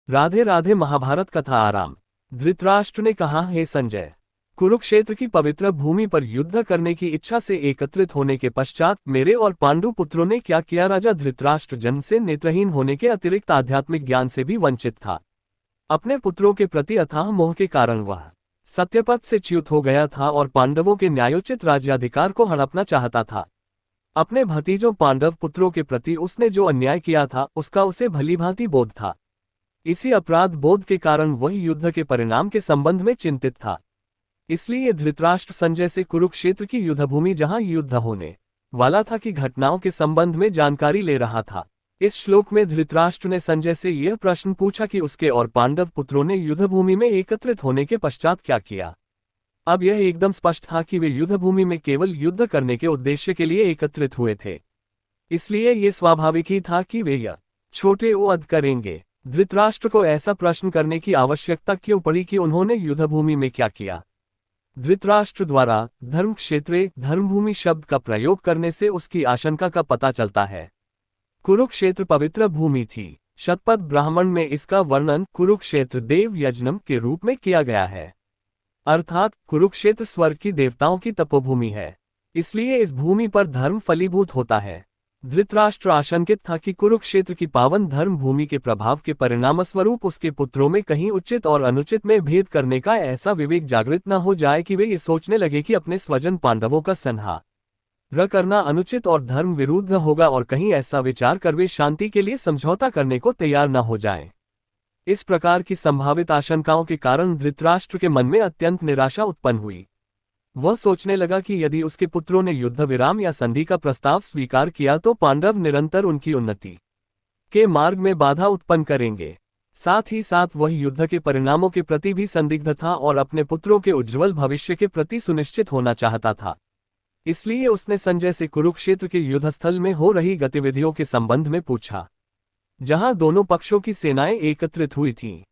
राधे राधे। महाभारत कथा आराम। धृतराष्ट्र ने कहा, हे संजय, कुरुक्षेत्र की पवित्र भूमि पर युद्ध करने की इच्छा से एकत्रित होने के पश्चात मेरे और पांडु पुत्रों ने क्या किया। राजा धृतराष्ट्र जन्म से नेत्रहीन होने के अतिरिक्त आध्यात्मिक ज्ञान से भी वंचित था। अपने पुत्रों के प्रति अथाह मोह के कारण वह सत्यपथ से च्युत हो गया था और पांडवों के न्यायोचित राज्याधिकार को हड़पना चाहता था। अपने भतीजों पांडव पुत्रों के प्रति उसने जो अन्याय किया था उसका उसे भलीभांति बोध था। इसी अपराध बोध के कारण वह युद्ध के परिणाम के संबंध में चिंतित था। इसलिए धृतराष्ट्र संजय से कुरुक्षेत्र की युद्धभूमि जहां युद्ध होने वाला था की घटनाओं के संबंध में जानकारी ले रहा था। इस श्लोक में धृतराष्ट्र ने संजय से यह प्रश्न पूछा कि उसके और पांडव पुत्रों ने युद्धभूमि में एकत्रित होने के पश्चात क्या किया। अब यह एकदम स्पष्ट था कि वे युद्धभूमि में केवल युद्ध करने के उद्देश्य के लिए एकत्रित हुए थे। इसलिए यह स्वाभाविक ही था कि वे यह छोटे वध करेंगे। धृतराष्ट्र को ऐसा प्रश्न करने की आवश्यकता क्यों पड़ी कि उन्होंने युद्धभूमि में क्या किया। धृतराष्ट्र द्वारा धर्म क्षेत्रे धर्मभूमि शब्द का प्रयोग करने से उसकी आशंका का पता चलता है। कुरुक्षेत्र पवित्र भूमि थी। शतपथ ब्राह्मण में इसका वर्णन कुरुक्षेत्र देव यज्ञम के रूप में किया गया है, अर्थात कुरुक्षेत्र स्वर्ग की देवताओं की तपोभूमि है। इसलिए इस भूमि पर धर्म फलीभूत होता है। धृतराष्ट्र आशंकित था कि कुरुक्षेत्र की पावन धर्म भूमि के प्रभाव के परिणामस्वरूप उसके पुत्रों में कहीं उचित और अनुचित में भेद करने का ऐसा विवेक जागृत न हो जाए कि वे ये सोचने लगे कि अपने स्वजन पांडवों का संहार करना अनुचित और धर्म विरुद्ध होगा और कहीं ऐसा विचार कर वे शांति के लिए समझौता करने को तैयार न हो जाएं। इस प्रकार की संभावित आशंकाओं के कारण धृतराष्ट्र के मन में अत्यंत निराशा उत्पन्न हुई। वह सोचने लगा कि यदि उसके पुत्रों ने युद्ध विराम या संधि का प्रस्ताव स्वीकार किया तो पांडव निरंतर उनकी उन्नति के मार्ग में बाधा उत्पन्न करेंगे। साथ ही साथ वह युद्ध के परिणामों के प्रति भी संदिग्ध था और अपने पुत्रों के उज्ज्वल भविष्य के प्रति सुनिश्चित होना चाहता था। इसलिए उसने संजय से कुरुक्षेत्र के युद्धस्थल में हो रही गतिविधियों के संबंध में पूछा, जहां दोनों पक्षों की सेनाएं एकत्रित हुई थीं।